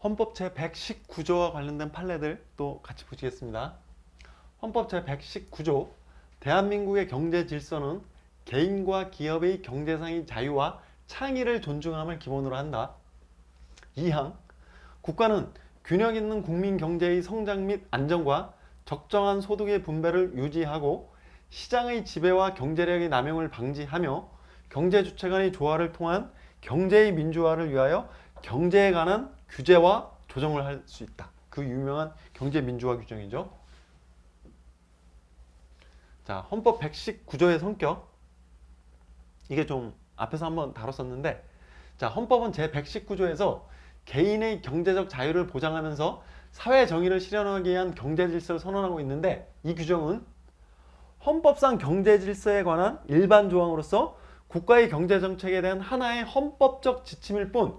헌법 제119조와 관련된 판례들 또 같이 보시겠습니다. 헌법 제119조 대한민국의 경제 질서는 개인과 기업의 경제상의 자유와 창의를 존중함을 기본으로 한다. 2항 국가는 균형 있는 국민 경제의 성장 및 안정과 적정한 소득의 분배를 유지하고 시장의 지배와 경제력의 남용을 방지하며 경제 주체 간의 조화를 통한 경제의 민주화를 위하여 경제에 관한 규제와 조정을 할 수 있다. 그 유명한 경제 민주화 규정이죠. 자, 헌법 119조의 성격. 이게 좀 앞에서 한번 다뤘었는데, 자, 헌법은 제119조에서 개인의 경제적 자유를 보장하면서 사회 정의를 실현하기 위한 경제 질서를 선언하고 있는데, 이 규정은 헌법상 경제 질서에 관한 일반 조항으로서 국가의 경제 정책에 대한 하나의 헌법적 지침일 뿐,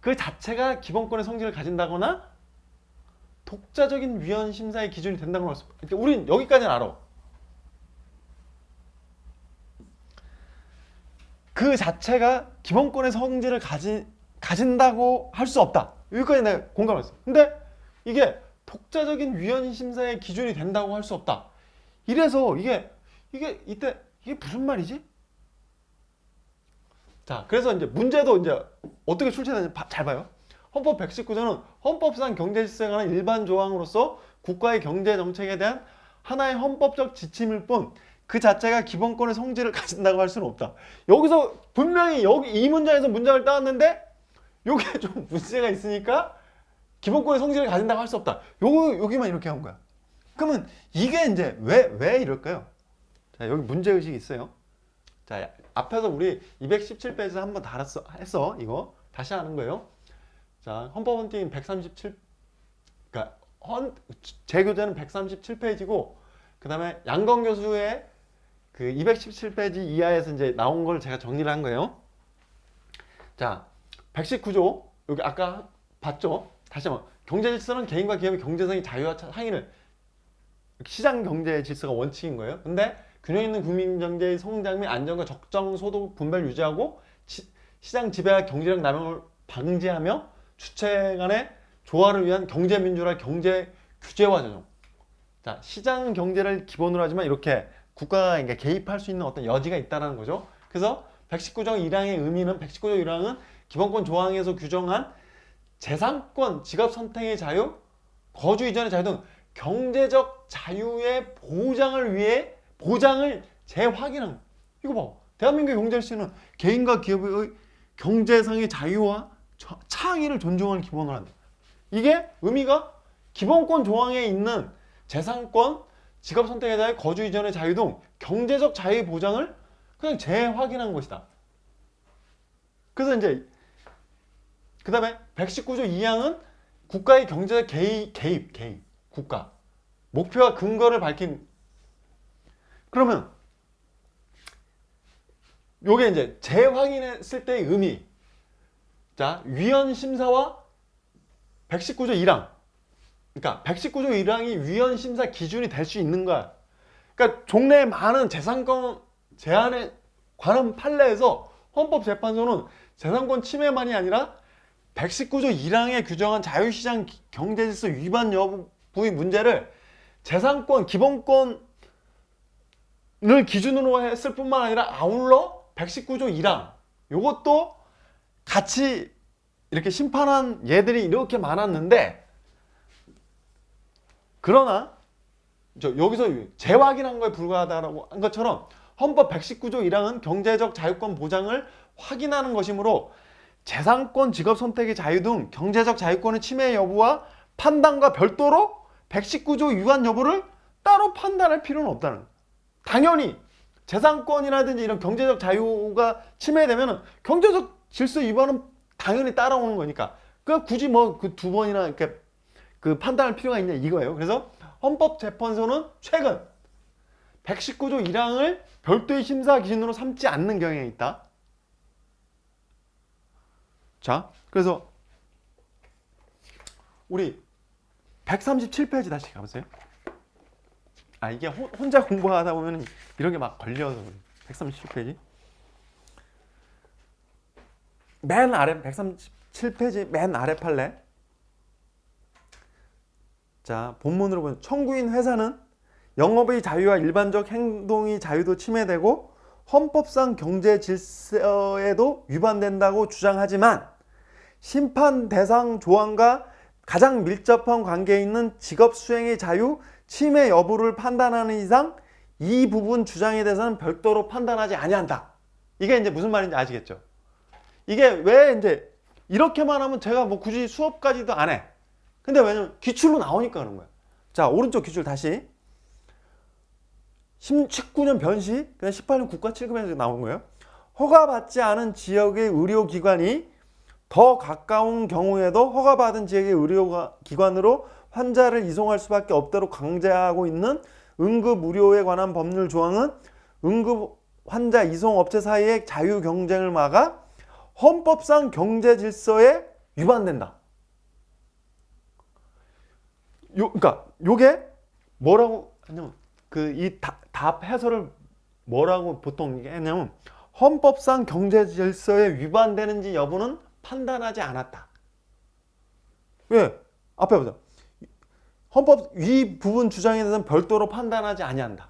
그 자체가 기본권의 성질을 가진다거나 독자적인 위헌 심사의 기준이 된다고 할 수 없다. 그러니까 우린 여기까지는 알아. 그 자체가 기본권의 성질을 가진다고 할 수 없다. 여기까지 내가 공감했어. 근데 이게 독자적인 위헌 심사의 기준이 된다고 할 수 없다. 이래서 이게 무슨 말이지? 자, 그래서 이제 문제도 이제 어떻게 출제되는지 잘 봐요. 헌법 119조는 헌법상 경제 질서에 관한 일반 조항으로서 국가의 경제 정책에 대한 하나의 헌법적 지침일 뿐, 그 자체가 기본권의 성질을 가진다고 할 수는 없다. 여기서 분명히 이 문장에서 문장을 따왔는데 요게 좀 문제가 있으니까 기본권의 성질을 가진다고 할 수 없다. 여기만 이렇게 한 거야. 그러면 이게 이제 왜 이럴까요? 자, 여기 문제의식이 있어요. 자, 앞에서 우리 217페이지에서 한번 했어. 이거 다시 하는 거예요. 자, 헌법헌팅 137, 그러니까 제 교재는 137페이지고, 그 다음에 양건 교수의 그 217페이지 이하에서 이제 나온 걸 제가 정리를 한 거예요. 자, 119조 여기 아까 봤죠? 다시 한번 경제 질서는 개인과 기업의 경제상의 자유와 상의를, 시장 경제 질서가 원칙인 거예요. 근데 균형 있는 국민 경제의 성장 및 안정과 적정 소득 분배를 유지하고 시장 지배와 경제력 남용을 방지하며 주체 간의 조화를 위한 경제 민주화, 경제 규제와 조정. 자, 시장 경제를 기본으로 하지만 이렇게 국가가 개입할 수 있는 어떤 여지가 있다는 거죠. 그래서 119조 1항의 의미는, 119조 1항은 기본권 조항에서 규정한 재산권, 직업 선택의 자유, 거주 이전의 자유 등 경제적 자유의 보장을 재확인한. 이거 봐. 대한민국의 경제 질서는 개인과 기업의 경제상의 자유와 창의를 존중하는 기본으로 한다. 이게 의미가 기본권 조항에 있는 재산권, 직업 선택의 자유, 거주 이전의 자유 등 경제적 자유의 보장을 그냥 재확인한 것이다. 그래서 이제 그 다음에 119조 2항은 국가의 경제적 개입, 국가 목표와 근거를 밝힌. 그러면 요게 이제 재확인했을 때의 의미. 자, 위헌 심사와 119조 1항. 그러니까 119조 1항이 위헌 심사 기준이 될 수 있는 거야. 그러니까 종래에 많은 재산권 제한에 관한 판례에서 헌법재판소는 재산권 침해만이 아니라 119조 1항에 규정한 자유시장 경제질서 위반 여부의 문제를 재산권, 기본권을 기준으로 했을 뿐만 아니라 아울러 119조 1항 요것도 같이 이렇게 심판한 예들이 이렇게 많았는데, 그러나 여기서 재확인한 거에 불과하다고 한 것처럼 헌법 119조 1항은 경제적 자유권 보장을 확인하는 것이므로 재산권, 직업 선택의 자유 등 경제적 자유권의 침해 여부와 판단과 별도로 119조 위반 여부를 따로 판단할 필요는 없다는 거예요. 당연히 재산권이라든지 이런 경제적 자유가 침해되면 경제적 질서 위반은 당연히 따라오는 거니까 그 굳이 뭐 그 두 번이나 이렇게 그 판단할 필요가 있냐 이거예요. 그래서 헌법재판소는 최근 119조 1항을 별도의 심사 기준으로 삼지 않는 경향이 있다. 자, 그래서 우리 137페이지 다시 가보세요. 아, 이게 혼자 공부하다 보면 이런 게 막 걸려서 137페이지. 맨 아래 137페이지 맨 아래 판례. 자, 본문으로 보면 청구인 회사는 영업의 자유와 일반적 행동의 자유도 침해되고 헌법상 경제 질서에도 위반된다고 주장하지만 심판 대상 조항과 가장 밀접한 관계에 있는 직업 수행의 자유 침해 여부를 판단하는 이상 이 부분 주장에 대해서는 별도로 판단하지 아니한다. 이게 이제 무슨 말인지 아시겠죠? 이게 왜 이제 이렇게만 하면 제가 뭐 굳이 수업까지도 안 해. 근데 왜냐면 기출로 나오니까 그런 거야. 자, 오른쪽 기출 다시. 19년 변시, 그다음 18년 국가 7급에서 나온 거예요. 허가받지 않은 지역의 의료기관이 더 가까운 경우에도 허가받은 지역의 의료기관으로 환자를 이송할 수밖에 없도록 강제하고 있는 응급의료에 관한 법률 조항은 응급 환자 이송 업체 사이의 자유 경쟁을 막아 헌법상 경제 질서에 위반된다. 그러니까 요게 뭐라고 하냐면 이 답 해설을 뭐라고 보통 했냐면 헌법상 경제 질서에 위반되는지 여부는 판단하지 않았다. 왜? 앞에 보자. 헌법 위 부분 주장에 대해서는 별도로 판단하지 아니한다.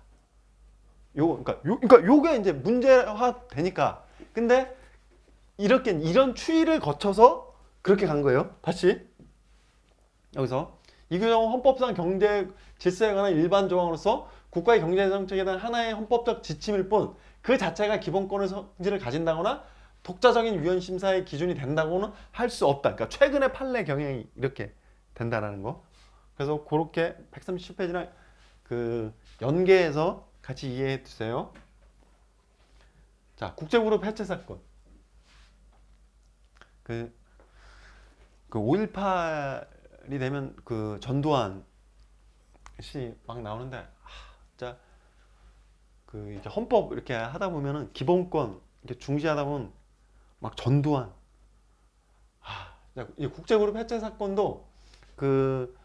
그러니까 요게 이제 문제화 되니까. 근데 이런 추이를 거쳐서 그렇게 간 거예요. 다시 여기서 이 규정은 헌법상 경제 질서에 관한 일반 조항으로서 국가의 경제 정책에 대한 하나의 헌법적 지침일 뿐 그 자체가 기본권의 성질을 가진다거나 독자적인 위헌 심사의 기준이 된다고는 할 수 없다. 그러니까 최근의 판례 경향이 이렇게 된다라는 거. 그래서 그렇게 137페이지랑 그 연계해서 같이 이해해 주세요. 자, 국제그룹 해체 사건. 그 5.18이 되면 그 전두환 씨 막 나오는데, 진짜 그 이제 헌법 이렇게 하다 보면은 기본권 이렇게 중시하다 보면 막 전두환. 이 국제그룹 해체 사건도 그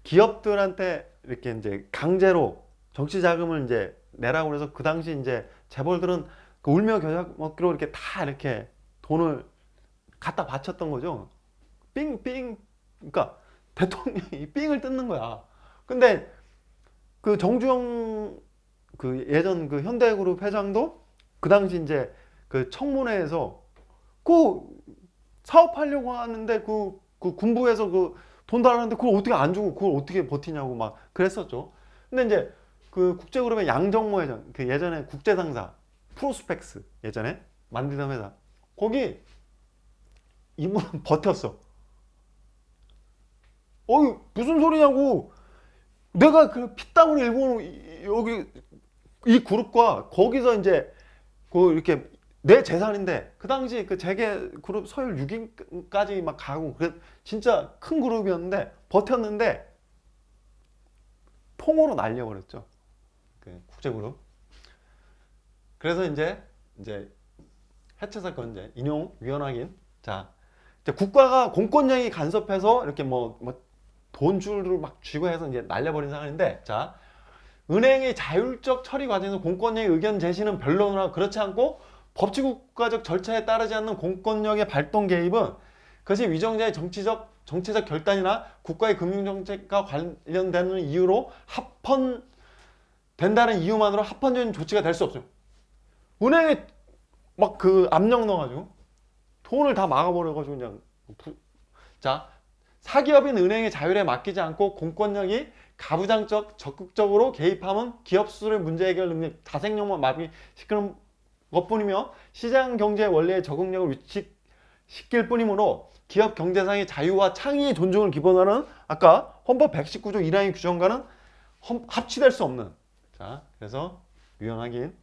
기업들한테 이렇게 이제 강제로 정치 자금을 이제 내라고 그래서 그 당시 이제 재벌들은 그 울며 겨자 먹기로 이렇게 다 이렇게 돈을 갖다 바쳤던 거죠. 그러니까 대통령이 삥을 뜯는 거야. 근데 그 정주영 그 예전 그 현대그룹 회장도 그 당시 이제 그 청문회에서 그 사업하려고 하는데 그 군부에서 그 돈 달라는데 그걸 어떻게 안 주고 그걸 어떻게 버티냐고 막 그랬었죠. 근데 이제 그 국제그룹의 양정모 회장, 그 예전에 국제상사 프로스펙스 예전에 만들던 회사 거기 이분은 버텼어. 무슨 소리냐고. 내가 그 피땀으로 일본 여기 이 그룹과 거기서 이제 그 이렇게 내 재산인데 그 당시 그 재계 그룹 서열 6위까지 막 가고 그래 진짜 큰 그룹이었는데 버텼는데 통으로 날려버렸죠. 그 국제그룹. 그래서 이제 해체 사건 이제 인용 위헌. 자, 이제 국가가 공권력이 간섭해서 이렇게 뭐 돈줄을 막 쥐고 해서 이제 날려버린 상황인데, 자, 은행의 자율적 처리 과정에서 공권력의 의견 제시는 변론이나 그렇지 않고 법치국가적 절차에 따르지 않는 공권력의 발동 개입은 그것이 위정자의 정치적 결단이나 국가의 금융정책과 관련되는 이유로 합헌된다는 이유만으로 합헌적인 조치가 될 수 없어요. 은행에 막 그 압력 넣어가지고 돈을 다 막아버려가지고 그냥. 자, 사기업인 은행의 자율에 맡기지 않고 공권력이 가부장적 적극적으로 개입하면 기업 수술의 문제 해결 능력, 다생력만 마비시키는 것뿐이며 시장 경제의 원리에 적응력을 위축시킬 뿐이므로 기업 경제상의 자유와 창의의 존중을 기본으로 하는 아까 헌법 119조 1항의 규정과는 합치될 수 없는. 자, 그래서 위헌.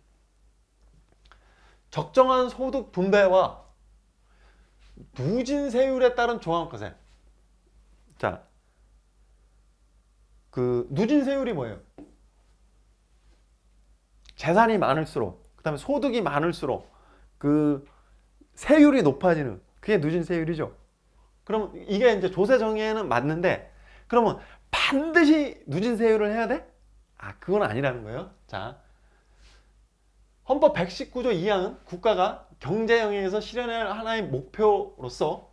적정한 소득 분배와 누진 세율에 따른 종합과세. 자, 그 누진 세율이 뭐예요? 재산이 많을수록, 그 다음에 소득이 많을수록 그 세율이 높아지는 그게 누진 세율이죠. 그럼 이게 이제 조세 정의에는 맞는데 그러면 반드시 누진 세율을 해야 돼? 그건 아니라는 거예요. 자, 헌법 119조 2항은 국가가 경제 영역에서 실현할 하나의 목표로서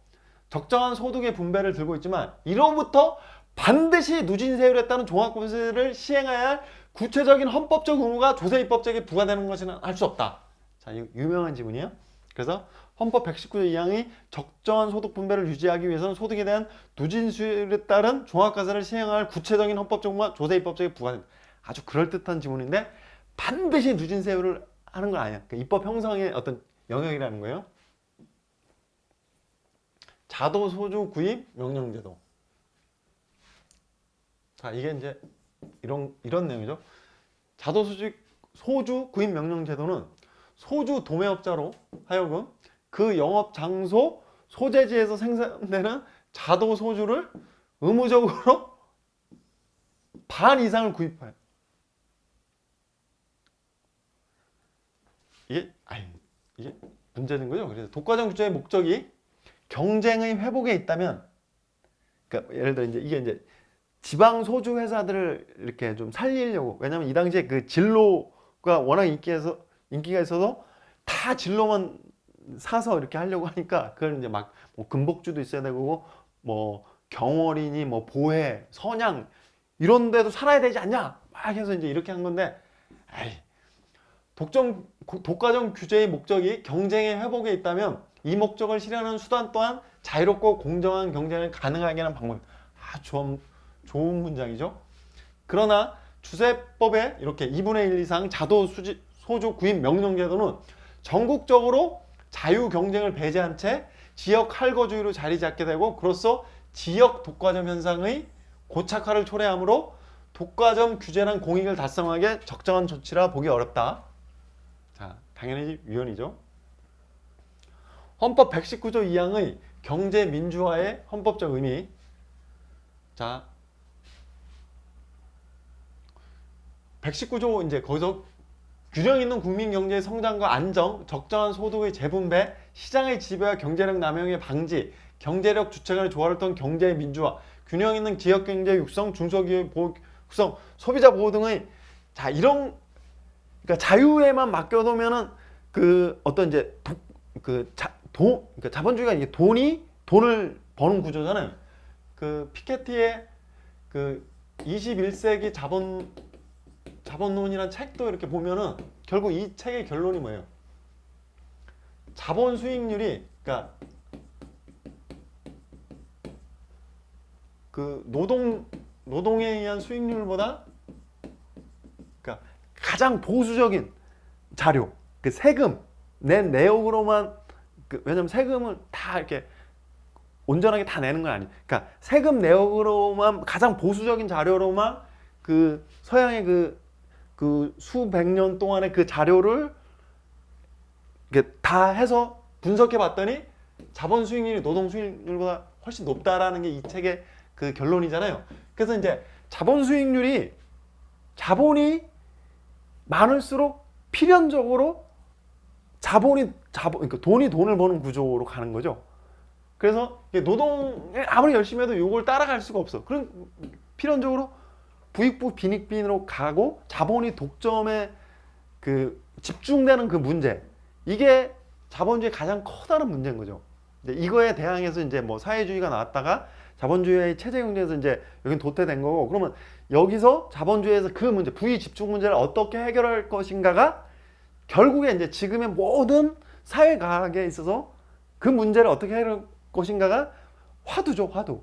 적정한 소득의 분배를 들고 있지만 이로부터 반드시 누진세율에 따른 종합과세를 시행해야 할 구체적인 헌법적 의무가 조세입법제에 부과되는 것이는 할 수 없다. 자, 이거 유명한 지문이에요. 그래서 헌법 119조 2항이 적정한 소득 분배를 유지하기 위해서는 소득에 대한 누진세율에 따른 종합과세를 시행할 구체적인 헌법적 의무가 조세입법제에 부과된다. 아주 그럴듯한 지문인데 반드시 누진세율을 하는 건 아니야. 그러니까 입법 형성의 어떤 영역이라는 거예요. 자도소주 구입 명령제도. 자, 이게 이제 이런 내용이죠. 소주 구입 명령제도는 소주 도매업자로 하여금 그 영업 장소 소재지에서 생산되는 자도 소주를 의무적으로 반 이상을 구입해요. 이게 문제는 거죠. 그래서 독과점 규제의 목적이 경쟁의 회복에 있다면, 그러니까 예를 들어 이게 이제 지방 소주 회사들을 이렇게 좀 살리려고, 왜냐면 이 당시에 그 진로가 워낙 인기가 있어서 다 진로만 사서 이렇게 하려고 하니까 그걸 이제 막 뭐 금복주도 있어야 되고 뭐 경월이니 뭐 보혜, 선양 이런 데도 살아야 되지 않냐 막 해서 이제 이렇게 한 건데, 독과점 규제의 목적이 경쟁의 회복에 있다면 이 목적을 실현하는 수단 또한 자유롭고 공정한 경쟁을 가능하게 하는 방법. 좋은 문장이죠. 그러나 주세법에 이렇게 2분의 1 이상 소주 구입 명령제도는 전국적으로 자유 경쟁을 배제한 채 지역 할거주의로 자리 잡게 되고, 그로써 지역 독과점 현상의 고착화를 초래하므로 독과점 규제란 공익을 달성하기에 적정한 조치라 보기 어렵다. 자, 당연히 위헌이죠. 헌법 119조 2항의 경제 민주화의 헌법적 의미. 자, 119조 이제 거기서 균형 있는 국민 경제의 성장과 안정, 적정한 소득의 재분배, 시장의 지배와 경제력 남용의 방지, 경제력 주체간의 조화를 통한 경제의 민주화, 균형 있는 지역 경제 육성, 중소기업 보호 육성, 소비자 보호 등의 이런, 그러니까 자유에만 맡겨놓으면은 그 어떤 이제 그러니까 자본주의가 이게 돈을 버는 구조잖아요. 그 피케티의 그 21세기 자본론이라는 책도 이렇게 보면은 결국 이 책의 결론이 뭐예요? 자본 수익률이, 그러니까 그 노동에 의한 수익률보다, 그러니까 가장 보수적인 자료, 그 세금 낸 내역으로만, 왜냐면 세금을 다 이렇게 온전하게 다 내는 건 아니에요. 그러니까 세금 내역으로만, 가장 보수적인 자료로만 그 서양의 그 수백 년 동안의 그 자료를 이렇게 다 해서 분석해 봤더니 자본 수익률이 노동 수익률보다 훨씬 높다라는 게 이 책의 그 결론이잖아요. 그래서 이제 자본 수익률이, 자본이 많을수록 필연적으로 그러니까 돈이 돈을 버는 구조로 가는 거죠. 그래서 노동을 아무리 열심히 해도 이걸 따라갈 수가 없어. 그럼 필연적으로 부익부 빈익빈으로 가고 자본이 독점에 그 집중되는 그 문제, 이게 자본주의의 가장 커다란 문제인 거죠. 이거에 대항해서 이제 뭐 사회주의가 나왔다가 자본주의의 체제 경제에서 이제 여긴 도태된 거고, 그러면 여기서 자본주의에서 그 문제, 부의 집중 문제를 어떻게 해결할 것인가가 결국에 이제 지금의 모든 사회 과학에 있어서 그 문제를 어떻게 해결할 것인가가 화두죠, 화두.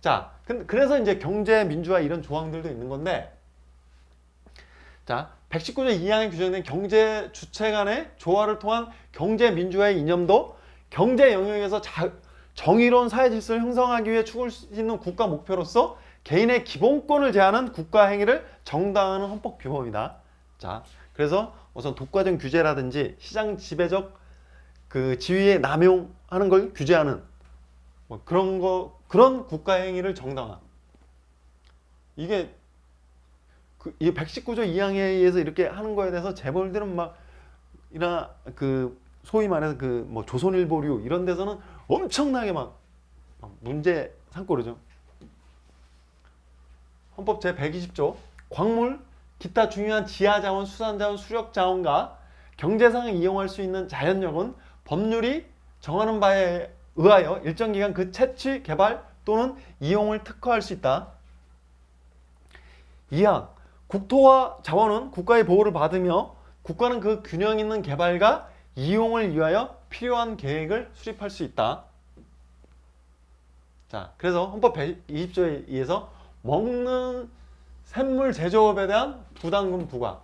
자, 그래서 이제 경제 민주화 이런 조항들도 있는 건데, 자, 119조 2항에 규정된 경제 주체 간의 조화를 통한 경제 민주화의 이념도 경제 영역에서 정의로운 사회 질서를 형성하기 위해 추구할 수 있는 국가 목표로서 개인의 기본권을 제한하는 국가 행위를 정당화하는 헌법 규범이다. 자, 그래서 우선 독과점 규제라든지 시장 지배적 그 지위의 남용하는 걸 규제하는 뭐 그런 국가 행위를 정당화. 이게 이 119조 2항에 의해서 이렇게 하는 거에 대해서 재벌들은 소위 말해서 뭐 조선일보류 이런 데서는 엄청나게 막 문제 삼고 그러죠. 헌법 제 120조 광물, 기타 중요한 지하자원, 수산자원, 수력자원과 경제상 이용할 수 있는 자연력은 법률이 정하는 바에 의하여 일정 기간 그 채취, 개발 또는 이용을 특허할 수 있다. 2항 국토와 자원은 국가의 보호를 받으며 국가는 그 균형 있는 개발과 이용을 위하여 필요한 계획을 수립할 수 있다. 자, 그래서 헌법 120조에 의해서 먹는 샘물 제조업에 대한 부담금 부과.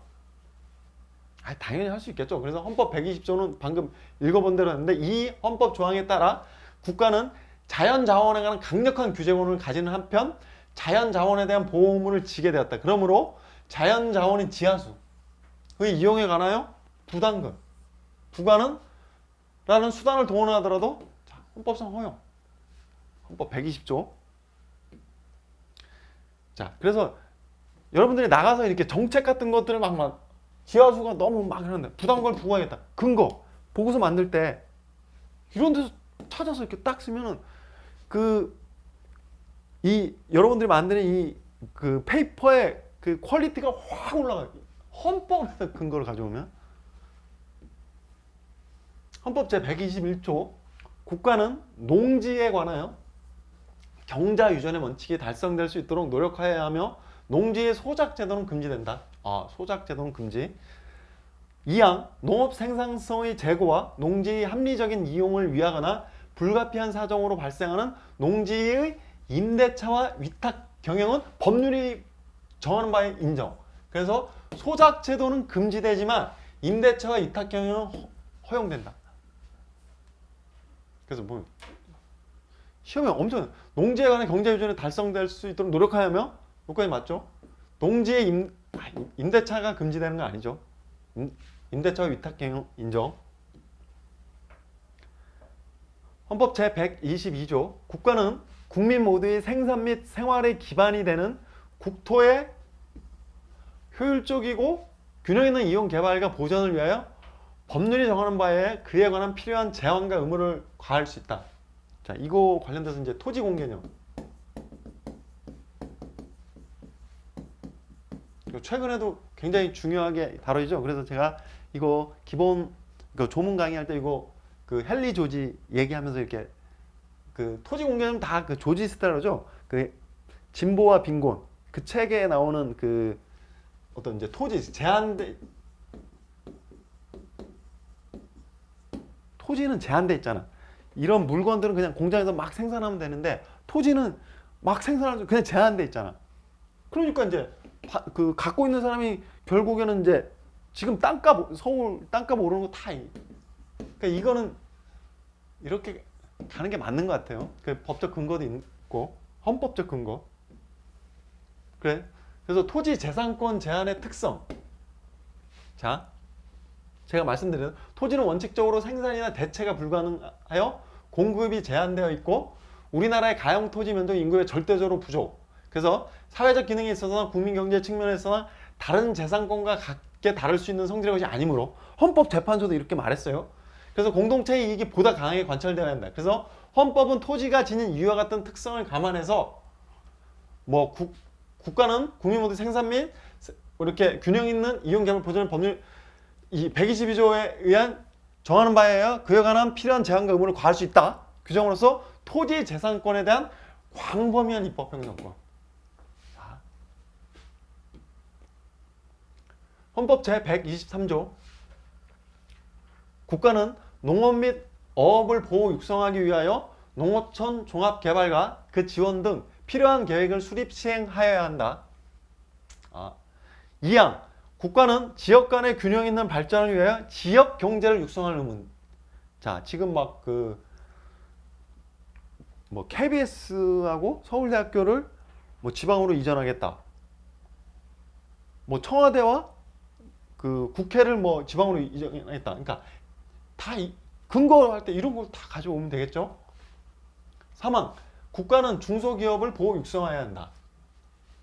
당연히 할 수 있겠죠. 그래서 헌법 120조는 방금 읽어본 대로 했는데 이 헌법 조항에 따라 국가는 자연자원에 관한 강력한 규제권을 가지는 한편 자연자원에 대한 보호 의무를 지게 되었다. 그러므로 자연자원인 지하수 그 이용에 관하여 부담금 부과는 라는 수단을 동원하더라도 헌법상 허용. 헌법 120조. 자, 그래서 여러분들이 나가서 이렇게 정책 같은 것들을 막 지하수가 너무 막 이러는데 부담금을 부과하겠다. 근거 보고서 만들 때 이런 데서 찾아서 이렇게 딱 쓰면은 이 여러분들이 만드는 이 그 페이퍼의 그 퀄리티가 확 올라가요. 헌법에서 근거를 가져오면 헌법 제 121조 국가는 농지에 관하여 경자 유전의 원칙이 달성될 수 있도록 노력하여야 하며 농지의 소작 제도는 금지된다. 소작 제도는 금지. 2항 농업 생산성의 제고와 농지의 합리적인 이용을 위하거나 불가피한 사정으로 발생하는 농지의 임대차와 위탁 경영은 법률이 정하는 바에 인정. 그래서 소작 제도는 금지되지만 임대차와 위탁 경영은 허용된다. 그래서 뭐 시험에 엄청 농지에 관한 경제 유전이 달성될 수 있도록 노력하야며 여기까지 맞죠? 농지의 임대차가 금지되는 건 아니죠. 임대차와 위탁 경영 인정. 헌법 제 122조 국가는 국민 모두의 생산 및 생활의 기반이 되는 국토의 효율적이고 균형 있는 이용 개발과 보전을 위하여 법률이 정하는 바에 그에 관한 필요한 제한과 의무를 과할 수 있다. 자, 이거 관련돼서 이제 토지 공개념. 최근에도 굉장히 중요하게 다뤄지죠. 그래서 제가 이거 기본 조문 강의할 때 이거 그 헨리 조지 얘기하면서 이렇게 그 토지 공개념 다 그 조지 스타일러죠. 그 진보와 빈곤 그 책에 나오는 그 어떤 이제 토지 토지는 제한돼 있잖아. 이런 물건들은 그냥 공장에서 막 생산하면 되는데 토지는 막 생산하면 그냥 제한돼 있잖아. 그러니까 이제 그 갖고 있는 사람이 결국에는 이제 지금 땅값 서울 땅값 오르는 거 다 그러니까 이거는 이렇게 가는 게 맞는 것 같아요. 그 법적 근거도 있고 헌법적 근거. 그래. 그래서 토지 재산권 제한의 특성. 자, 제가 말씀드린 토지는 원칙적으로 생산이나 대체가 불가능하여 공급이 제한되어 있고 우리나라의 가용 토지 면적 인구의 절대적으로 부족. 그래서 사회적 기능에 있어서나 국민 경제 측면에서나 다른 재산권과 같게 다룰 수 있는 성질의 것이 아니므로 헌법재판소도 이렇게 말했어요. 그래서 공동체의 이익이 보다 강하게 관철되어야 한다. 그래서 헌법은 토지가 지닌 이와 같은 특성을 감안해서 뭐 국가는 국민 모두 생산 및 이렇게 균형 있는 이용 개발 보존의 법률 이 122조에 의한 정하는 바에 의하여 그에 관한 필요한 제한과 의무를 과할 수 있다. 규정으로서 토지 재산권에 대한 광범위한 입법 행정권. 헌법 제 123조 국가는 농업 및 어업을 보호 육성하기 위하여 농어촌 종합개발과 그 지원 등 필요한 계획을 수립 시행하여야 한다. 2항 국가는 지역 간의 균형 있는 발전을 위하여 지역 경제를 육성할 의무. 자, 지금 막 뭐 KBS하고 서울대학교를 뭐 지방으로 이전하겠다. 뭐 청와대와 그 국회를 뭐 지방으로 이전하겠다. 그러니까 다 근거할 때 이런 거 다 가져오면 되겠죠. 3항 국가는 중소기업을 보호 육성해야 한다.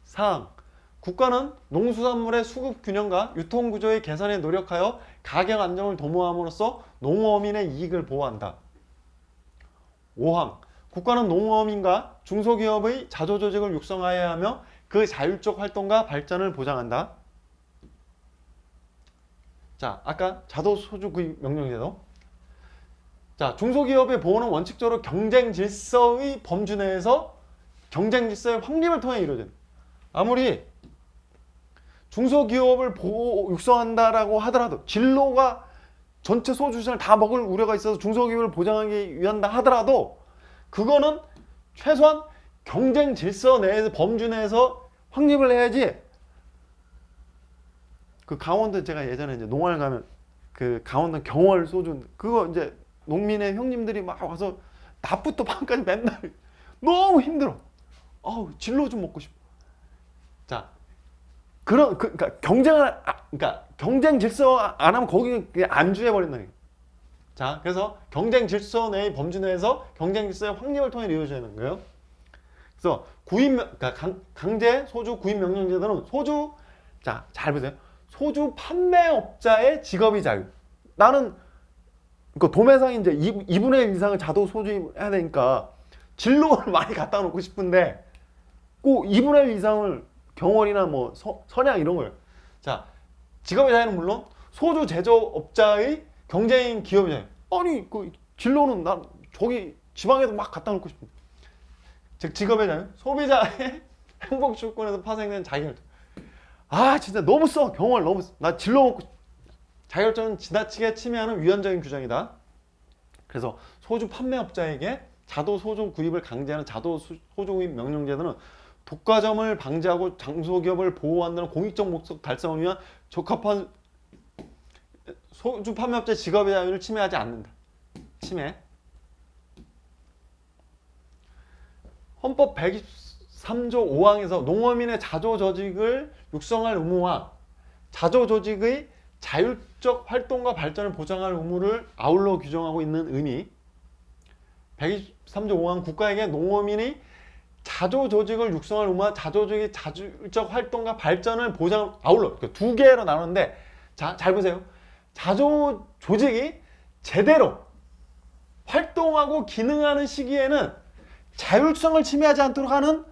4항 국가는 농수산물의 수급 균형과 유통구조의 개선에 노력하여 가격 안정을 도모함으로써 농어민의 이익을 보호한다. 5항 국가는 농어민과 중소기업의 자조조직을 육성하여야 하며 그 자율적 활동과 발전을 보장한다. 자, 아까 자도소득의 명령제도. 자, 중소기업의 보호는 원칙적으로 경쟁 질서의 범주 내에서 경쟁 질서의 확립을 통해 이루어진다. 아무리 중소기업을 보호 육성한다라고 하더라도 진로가 전체 소주 시장을 다 먹을 우려가 있어서 중소기업을 보장하기 위한다 하더라도 그거는 최소한 경쟁 질서 내에서 범주 내에서 확립을 해야지. 그 강원도 제가 예전에 이제 농활 가면 그 강원도 경월 소주 그거 이제 농민의 형님들이 막 와서 낮부터 밤까지 맨날 너무 힘들어. 아우 진로 좀 먹고 싶어. 자 그러니까 그러니까 경쟁 질서 안 하면 거기 그냥 안주해 버린다는 거예요. 자 그래서 경쟁 질서 내의 범주 내에서 경쟁 질서의 확립을 통해 이루어져야 하는 거예요. 그래서 그러니까 강제 소주 구입 명령제도는 소주 자 잘 보세요. 소주 판매업자의 직업이 자유. 나는 그 도매상이 이제 2분의 1 이상을 자도 소주해야 되니까 진로를 많이 갖다 놓고 싶은데 꼭 2분의 1 이상을 경월이나 뭐 선양 이런 걸. 자, 직업의 자유는 물론 소주 제조업자의 경쟁 기업의 자유. 아니, 그 진로는 난 저기 지방에도 막 갖다 놓고 싶은데. 즉 직업의 자유, 소비자의 행복 추구권에서 파생된 자기결정. 아, 진짜 너무 써. 경월 너무 써. 나 진로 먹고 자율적은 지나치게 침해하는 위헌적인 규정이다. 그래서 소주 판매업자에게 자도 소주 구입을 강제하는 자도 소주 구입 명령제도는 독과점을 방지하고 장소기업을 보호한다는 공익적 목적 달성을 위한 적합한 소주 판매업자의 직업의 자유를 침해하지 않는다. 침해. 헌법 123조 5항에서 농어민의 자조조직을 육성할 의무와 자조조직의 자율적 활동과 발전을 보장할 의무를 아울러 규정하고 있는 의미. 123조 5항 국가에게 농어민이 자조조직을 육성할 의무와 자조조직의 자율적 활동과 발전을 보장 아울러 그러니까 두 개로 나누는데 자, 잘 보세요. 자조조직이 제대로 활동하고 기능하는 시기에는 자율성을 침해하지 않도록 하는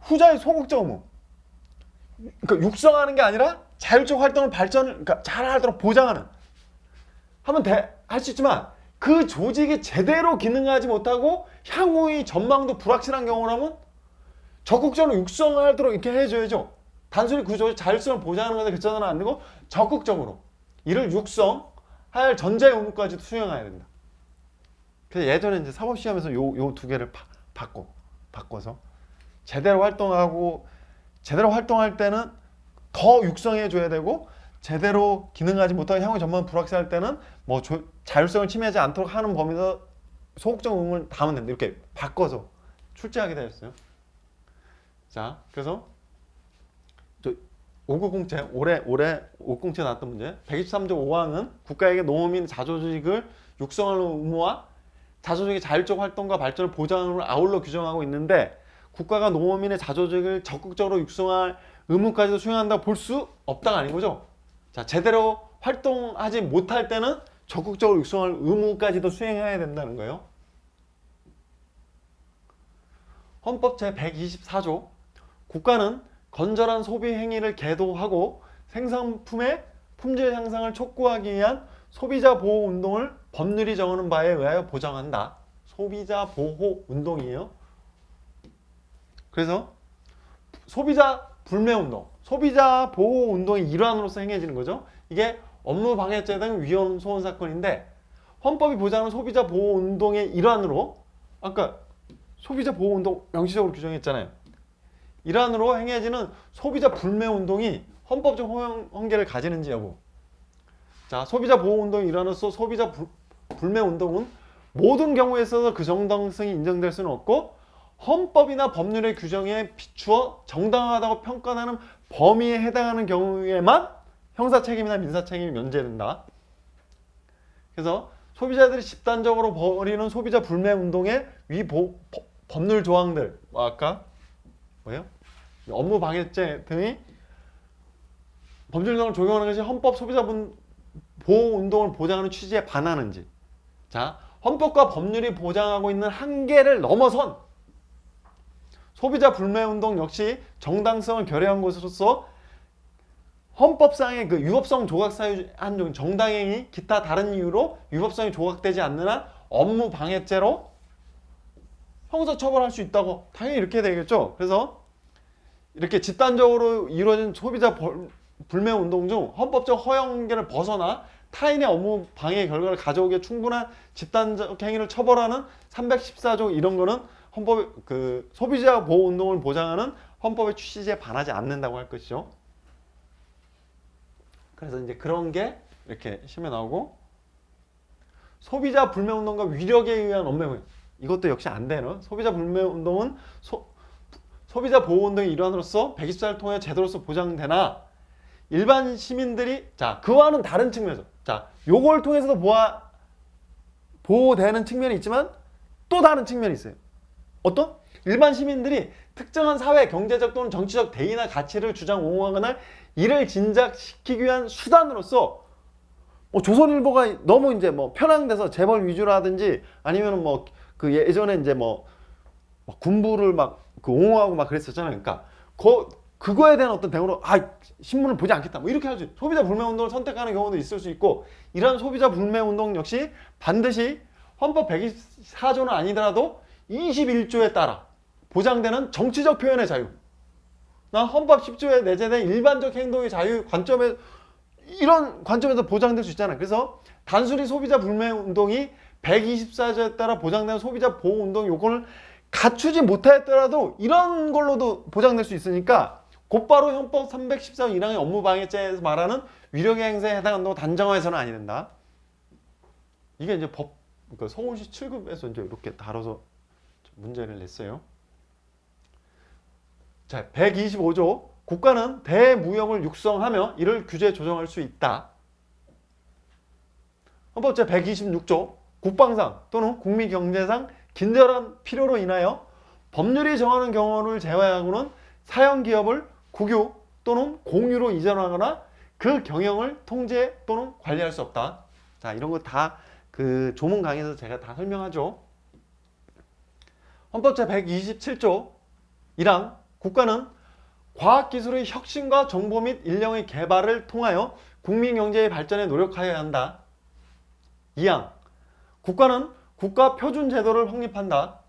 후자의 소극적 의무. 그러니까 육성하는 게 아니라 자율적 활동을 발전을 그러니까 잘하도록 보장하는 하면 할 수 있지만 그 조직이 제대로 기능하지 못하고 향후의 전망도 불확실한 경우라면 적극적으로 육성하도록 이렇게 해줘야죠. 단순히 그 조직 자율성을 보장하는 것에 그쳐서는 안 되고 적극적으로 이를 육성할 전제 의무까지도 수행해야 된다. 그래서 예전에 이제 사법시험에서 요 두 개를 바꿔서 제대로 활동할 때는 더 육성해 줘야 되고 제대로 기능하지 못하고 향후 전망 불확실할 때는 뭐 자율성을 침해하지 않도록 하는 범위에서 소극적 의무를 담으면 된다. 이렇게 바꿔서 출제하게 되었어요. 자, 그래서 5급 공채 올해 5급 공채 나왔던 문제 123조 5항은 국가에게 농어민 자조조직을 육성하는 의무와 자조조직의 자율적 활동과 발전을 보장을 아울러 규정하고 있는데 국가가 농어민의 자조조직을 적극적으로 육성할 의무까지도 수행한다고 볼 수 없다가 아닌 거죠. 자, 제대로 활동하지 못할 때는 적극적으로 육성할 의무까지도 수행해야 된다는 거예요. 헌법 제124조 국가는 건전한 소비 행위를 계도하고 생산품의 품질 향상을 촉구하기 위한 소비자 보호 운동을 법률이 정하는 바에 의하여 보장한다. 소비자 보호 운동이에요. 그래서 소비자 불매 운동, 소비자 보호 운동의 일환으로서 행해지는 거죠. 이게 업무 방해죄 등 위헌 소원 사건인데 헌법이 보장하는 소비자 보호 운동의 일환으로 아까 소비자 보호 운동 명시적으로 규정했잖아요. 일환으로 행해지는 소비자 불매 운동이 헌법적 허용관계를 가지는지 여부. 자, 소비자 보호 운동의 일환으로서 소비자 불매 운동은 모든 경우에 있어서 그 정당성이 인정될 수는 없고 헌법이나 법률의 규정에 비추어 정당하다고 평가하는 범위에 해당하는 경우에만 형사책임이나 민사책임이 면제된다. 그래서 소비자들이 집단적으로 벌이는 소비자 불매 운동의 법률 조항들 아까 뭐예요? 업무 방해죄 등의 법률 조항을 적용하는 것이 헌법 소비자 보호 운동을 보장하는 취지에 반하는지. 자, 헌법과 법률이 보장하고 있는 한계를 넘어선 소비자 불매 운동 역시 정당성을 결여한 것으로서 헌법상의 그 유법성 조각 사유 한 정당행위 기타 다른 이유로 유법성이 조각되지 않는 한 업무 방해죄로 형사처벌할 수 있다고 당연히 이렇게 되겠죠. 그래서 이렇게 집단적으로 이루어진 소비자 불매 운동 중 헌법적 허용계를 벗어나 타인의 업무 방해 결과를 가져오기에 충분한 집단적 행위를 처벌하는 314조 이런 거는 헌법 그 소비자 보호 운동을 보장하는 헌법의 취지에 반하지 않는다고 할 것이죠. 그래서 이제 그런 게 이렇게 시험에 나오고 소비자 불매 운동과 위력에 의한 업무 이것도 역시 안 되는 소비자 불매 운동은 소비자 보호 운동의 일환으로서 124를 통해 제도로서 보장되나 일반 시민들이 자 그와는 다른 측면에서 자 요걸 통해서도 보호되는 측면이 있지만 또 다른 측면이 있어요. 어떤? 일반 시민들이 특정한 사회, 경제적 또는 정치적 대의나 가치를 주장 옹호하거나 이를 진작시키기 위한 수단으로서 조선일보가 너무 이제 뭐 편향돼서 재벌 위주라든지 아니면은 뭐 그 예전에 이제 뭐 군부를 막 그 옹호하고 막 그랬었잖아요. 그러니까 그거에 대한 어떤 대응으로 신문을 보지 않겠다 뭐 이렇게 하죠. 소비자 불매 운동을 선택하는 경우도 있을 수 있고 이러한 소비자 불매 운동 역시 반드시 헌법 124조는 아니더라도 21조에 따라 보장되는 정치적 표현의 자유 나 헌법 10조에 내재된 일반적 행동의 자유 관점에 이런 관점에서 보장될 수 있잖아요. 그래서 단순히 소비자 불매 운동이 124조에 따라 보장되는 소비자 보호 운동 요건을 갖추지 못하였더라도 이런 걸로도 보장될 수 있으니까 곧바로 헌법 314조 1항의 업무방해죄에서 말하는 위력의 행사에 해당한다고 단정해서는 아니 된다. 이게 이제 그러니까 서울시 7급에서 이제 이렇게 다뤄서 문제를 냈어요. 자, 125조 국가는 대무역을 육성하며 이를 규제 조정할 수 있다. 헌법 제 126조 국방상 또는 국민경제상 긴절한 필요로 인하여 법률이 정하는 경우를 제외하고는 사형기업을 국유 또는 공유로 이전하거나 그 경영을 통제 또는 관리할 수 없다. 자, 이런 거 다 그 조문 강의에서 제가 다 설명하죠. 헌법 제 127조 1항 국가는 과학기술의 혁신과 정보 및 인력의 개발을 통하여 국민경제의 발전에 노력하여야 한다. 2항 국가는 국가표준제도를 확립한다.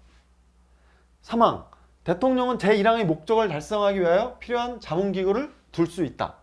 3항 대통령은 제1항의 목적을 달성하기 위하여 필요한 자문기구를 둘 수 있다.